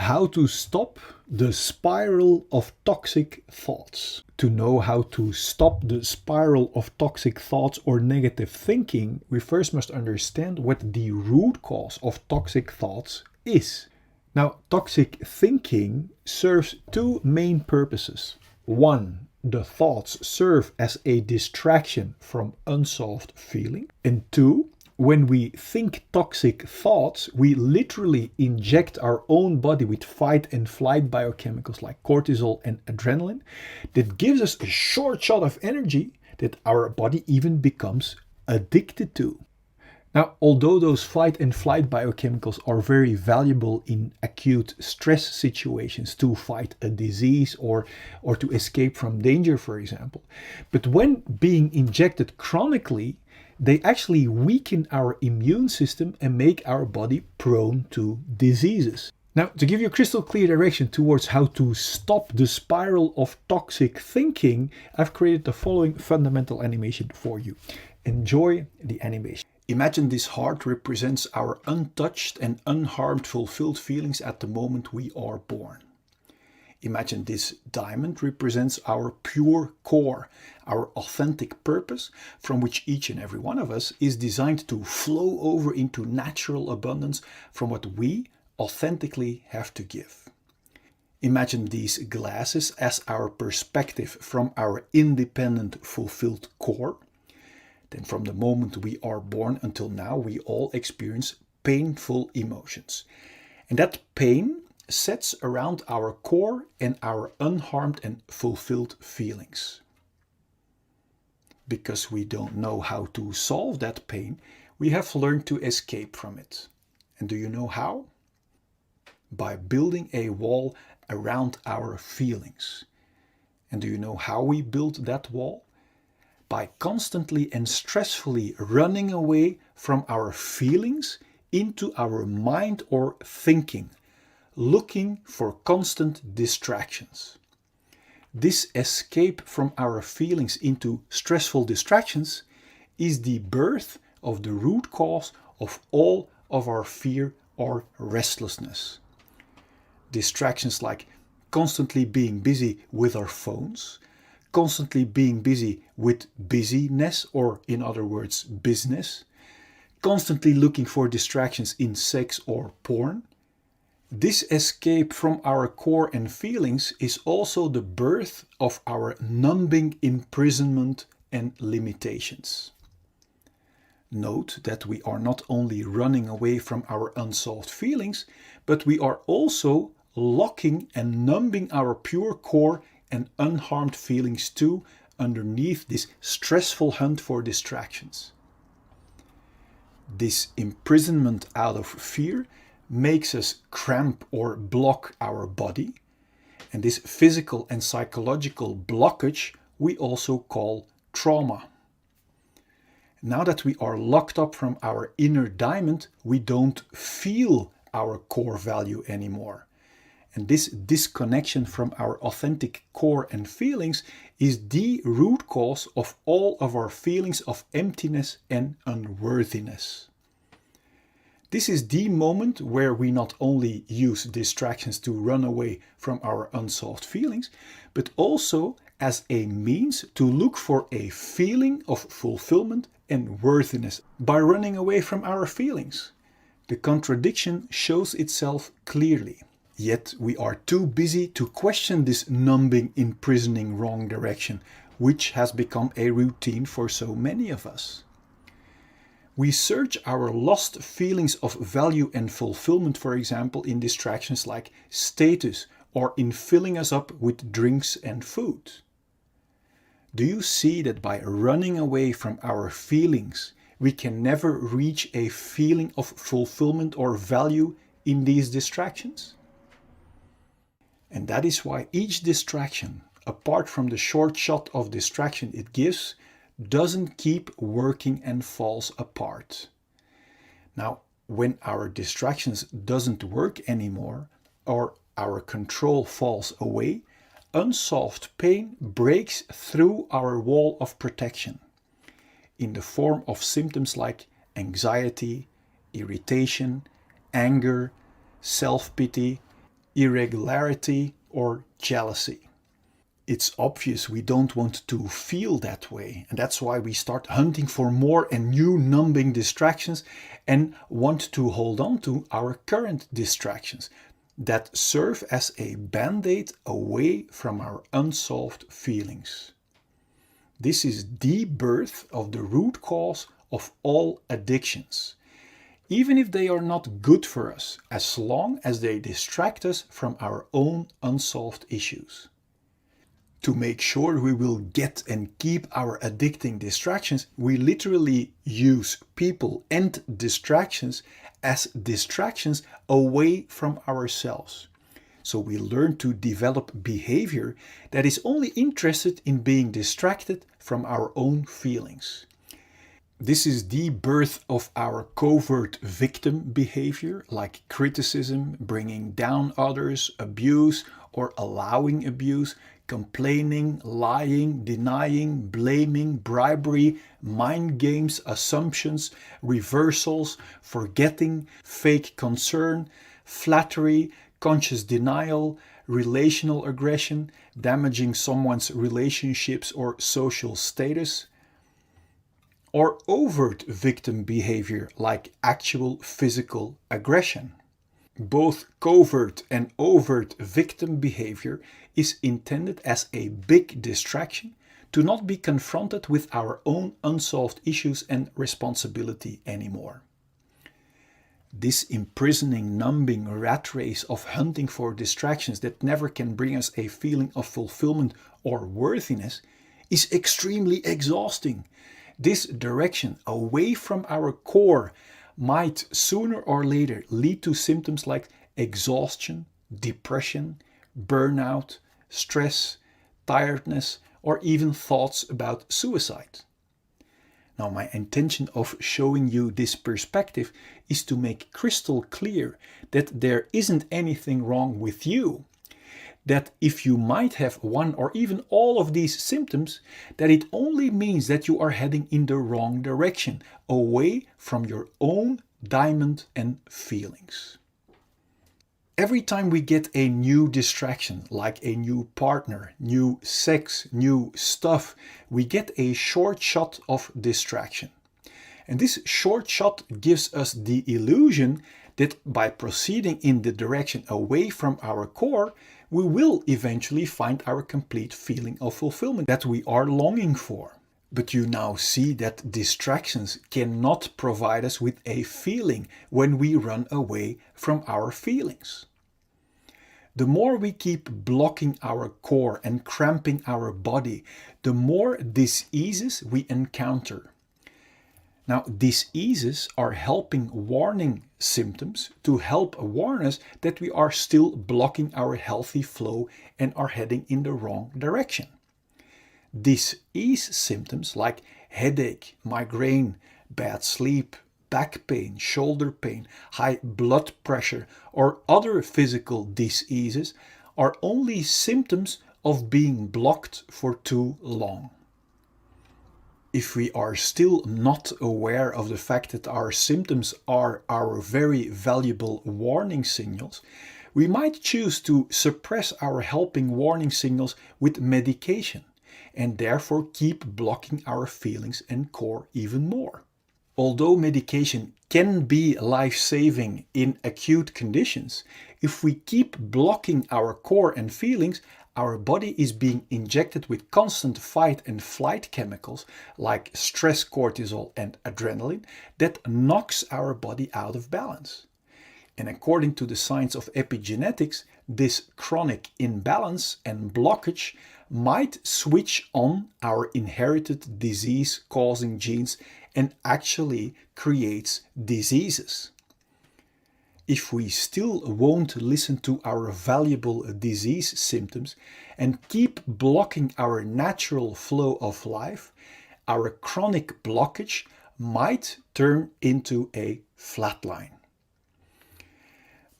How to stop the spiral of toxic thoughts. To know how to stop the spiral of toxic thoughts or negative thinking, we first must understand what the root cause of toxic thoughts is. Now, toxic thinking serves two main purposes. One, the thoughts serve as a distraction from unsolved feeling. And two, when we think toxic thoughts, we literally inject our own body with fight and flight biochemicals like cortisol and adrenaline that gives us a short shot of energy that our body even becomes addicted to. Now, although those fight and flight biochemicals are very valuable in acute stress situations to fight a disease or to escape from danger, for example, but when being injected chronically, they actually weaken our immune system and make our body prone to diseases. Now, to give you a crystal clear direction towards how to stop the spiral of toxic thinking, I've created the following fundamental animation for you. Enjoy the animation. Imagine this heart represents our untouched and unharmed fulfilled feelings at the moment we are born. Imagine this diamond represents our pure core, our authentic purpose, from which each and every one of us is designed to flow over into natural abundance from what we authentically have to give. Imagine these glasses as our perspective from our independent, fulfilled core. Then from the moment we are born until now, we all experience painful emotions. And that pain sets around our core and our unharmed and fulfilled feelings. Because we don't know how to solve that pain, we have learned to escape from it. And do you know how? By building a wall around our feelings. And do you know how we build that wall? By constantly and stressfully running away from our feelings into our mind or thinking, looking for constant distractions. This escape from our feelings into stressful distractions is the birth of the root cause of all of our fear or restlessness. Distractions like constantly being busy with our phones, constantly being busy with busyness, or in other words, business, constantly looking for distractions in sex or porn. This escape from our core and feelings is also the birth of our numbing imprisonment and limitations. Note that we are not only running away from our unsolved feelings, but we are also locking and numbing our pure core and unharmed feelings too underneath this stressful hunt for distractions. This imprisonment out of fear makes us cramp or block our body, and this physical and psychological blockage we also call trauma. Now that we are locked up from our inner diamond, we don't feel our core value anymore. And this disconnection from our authentic core and feelings is the root cause of all of our feelings of emptiness and unworthiness. This is the moment where we not only use distractions to run away from our unsolved feelings, but also as a means to look for a feeling of fulfillment and worthiness by running away from our feelings. The contradiction shows itself clearly. Yet we are too busy to question this numbing, imprisoning wrong direction, which has become a routine for so many of us. We search our lost feelings of value and fulfillment, for example, in distractions like status or in filling us up with drinks and food. Do you see that by running away from our feelings, we can never reach a feeling of fulfillment or value in these distractions? And that is why each distraction, apart from the short shot of distraction it gives, doesn't keep working and falls apart. Now, when our distractions doesn't work anymore or our control falls away, unsolved pain breaks through our wall of protection in the form of symptoms like anxiety, irritation, anger, self-pity, irregularity, or jealousy. It's obvious we don't want to feel that way, and that's why we start hunting for more and new numbing distractions and want to hold on to our current distractions that serve as a band-aid away from our unsolved feelings. This is the birth of the root cause of all addictions, even if they are not good for us, as long as they distract us from our own unsolved issues. To make sure we will get and keep our addicting distractions, we literally use people and distractions as distractions away from ourselves. So we learn to develop behavior that is only interested in being distracted from our own feelings. This is the birth of our covert victim behavior, like criticism, bringing down others, abuse or allowing abuse, complaining, lying, denying, blaming, bribery, mind games, assumptions, reversals, forgetting, fake concern, flattery, conscious denial, relational aggression, damaging someone's relationships or social status, or overt victim behavior like actual physical aggression. Both covert and overt victim behavior is intended as a big distraction to not be confronted with our own unsolved issues and responsibility anymore. This imprisoning, numbing rat race of hunting for distractions that never can bring us a feeling of fulfillment or worthiness is extremely exhausting. This direction away from our core might sooner or later lead to symptoms like exhaustion, depression, burnout, stress, tiredness, or even thoughts about suicide. Now, my intention of showing you this perspective is to make crystal clear that there isn't anything wrong with you. That if you might have one or even all of these symptoms, that it only means that you are heading in the wrong direction, away from your own diamond and feelings. Every time we get a new distraction, like a new partner, new sex, new stuff, we get a short shot of distraction. And this short shot gives us the illusion that by proceeding in the direction away from our core, we will eventually find our complete feeling of fulfillment that we are longing for. But you now see that distractions cannot provide us with a feeling when we run away from our feelings. The more we keep blocking our core and cramping our body, the more diseases we encounter. Now, diseases are helping warning symptoms to help warn us that we are still blocking our healthy flow and are heading in the wrong direction. Disease symptoms like headache, migraine, bad sleep, back pain, shoulder pain, high blood pressure, or other physical diseases are only symptoms of being blocked for too long. If we are still not aware of the fact that our symptoms are our very valuable warning signals, we might choose to suppress our helping warning signals with medication and therefore keep blocking our feelings and core even more. Although medication can be life-saving in acute conditions, if we keep blocking our core and feelings, our body is being injected with constant fight and flight chemicals like stress cortisol and adrenaline that knocks our body out of balance. And according to the science of epigenetics, this chronic imbalance and blockage might switch on our inherited disease-causing genes and actually creates diseases. If we still won't listen to our valuable disease symptoms and keep blocking our natural flow of life, our chronic blockage might turn into a flatline.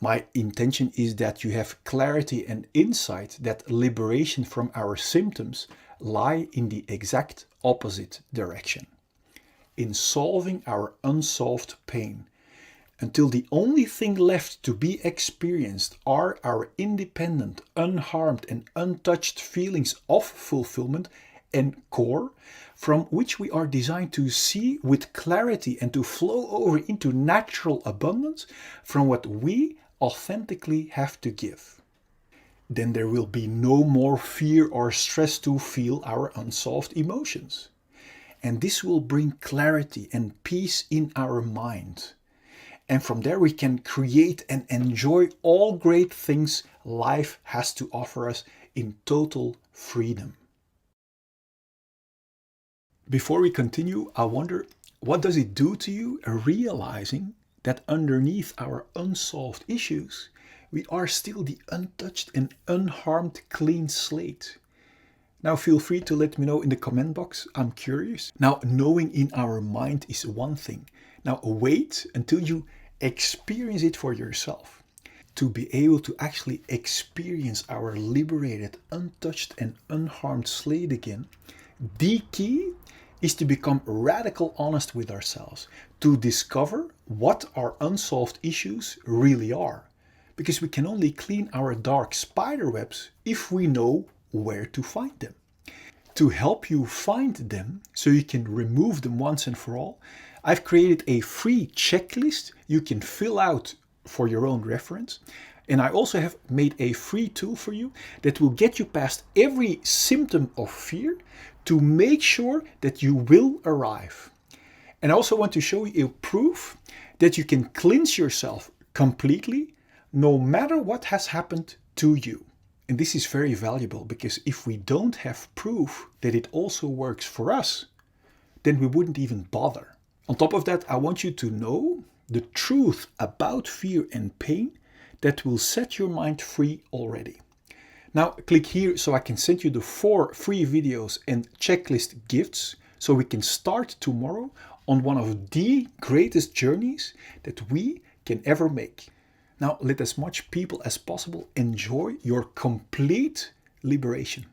My intention is that you have clarity and insight that liberation from our symptoms lie in the exact opposite direction, in solving our unsolved pain, until the only thing left to be experienced are our independent, unharmed and untouched feelings of fulfillment and core, from which we are designed to see with clarity and to flow over into natural abundance from what we authentically have to give. Then there will be no more fear or stress to feel our unsolved emotions. And this will bring clarity and peace in our mind. And from there we can create and enjoy all great things life has to offer us in total freedom. Before we continue, I wonder, what does it do to you realizing that underneath our unsolved issues, we are still the untouched and unharmed clean slate? Now feel free to let me know in the comment box. I'm curious. Now, knowing in our mind is one thing. Now wait until you experience it for yourself. To be able to actually experience our liberated, untouched and unharmed slate again, the key is to become radical honest with ourselves, to discover what our unsolved issues really are. Because we can only clean our dark spider webs if we know where to find them. To help you find them, so you can remove them once and for all, I've created a free checklist you can fill out for your own reference. And I also have made a free tool for you that will get you past every symptom of fear to make sure that you will arrive. And I also want to show you a proof that you can cleanse yourself completely no matter what has happened to you. And this is very valuable because if we don't have proof that it also works for us, then we wouldn't even bother. On top of that, I want you to know the truth about fear and pain that will set your mind free already. Now click here so I can send you the 4 free videos and checklist gifts so we can start tomorrow on one of the greatest journeys that we can ever make. Now let as much people as possible enjoy your complete liberation.